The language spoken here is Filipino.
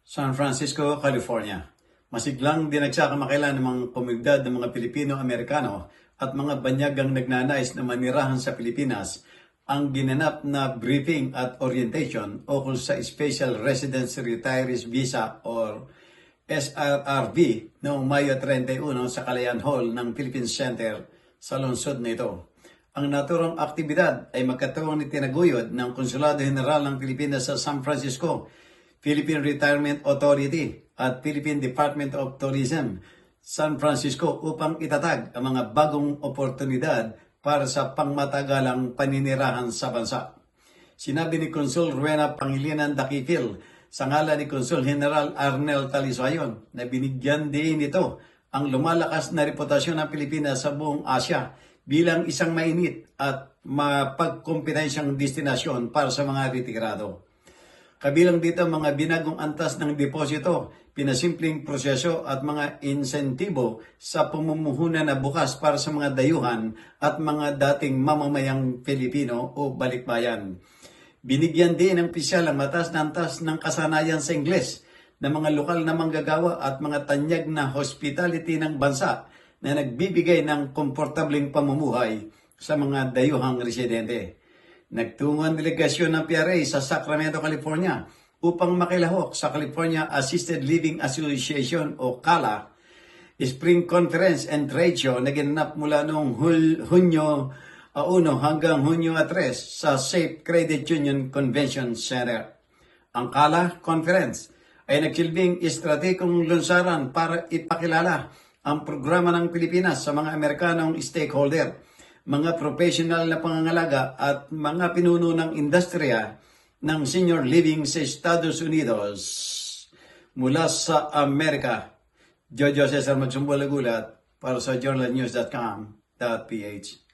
San Francisco, California. Masiglang dinagsakamakalan ng mga komunidad ng mga Pilipino-Amerikano at mga banyagang nagnanais na manirahan sa Pilipinas ang ginanap na briefing at orientation ukol sa Special Residence Retirees Visa or SRRV noong Mayo 31 sa Kalayaan Hall ng Philippine Center sa lungsod na ito. Ang naturang aktibidad ay magkatuwang itinaguyod ng Konsulado General ng Pilipinas sa San Francisco, Philippine Retirement Authority at Philippine Department of Tourism, San Francisco upang itatag ang mga bagong oportunidad para sa pangmatagalang paninirahan sa bansa. Sinabi ni Consul Rowena Pangilinan Daquipil sa ngalan ni Consul General Arnel Talisayon na binigyan din nito ang lumalakas na reputasyon ng Pilipinas sa buong Asya bilang isang mainit at mapagkompetensyang destinasyon para sa mga retirado. Kabilang dito ang mga binagong antas ng deposito, pinasimpleng proseso at mga insentibo sa pamumuhunan na bukas para sa mga dayuhan at mga dating mamamayang Pilipino o balikbayan. Binigyan din ng opisyal ang matas na antas ng kasanayan sa Ingles ng mga lokal na manggagawa at mga tanyag na hospitality ng bansa na nagbibigay ng komportableng pamumuhay sa mga dayuhang residente. Nagtungo ang delegasyon ng PRA sa Sacramento, California upang makilahok sa California Assisted Living Association o CALA Spring Conference and Trade Show na ginanap mula noong Hunyo 1 hanggang Hunyo 3 sa Safe Credit Union Convention Center. Ang CALA Conference ay nagsilbing estrategikong lunsaran para ipakilala ang programa ng Pilipinas sa mga Amerikanong stakeholder, mga professional na pangangalaga at mga pinuno ng industriya ng senior living sa Estados Unidos. Mula sa Amerika, Jojo Cesar Magsumbulagulat para sa journalnews.com.ph.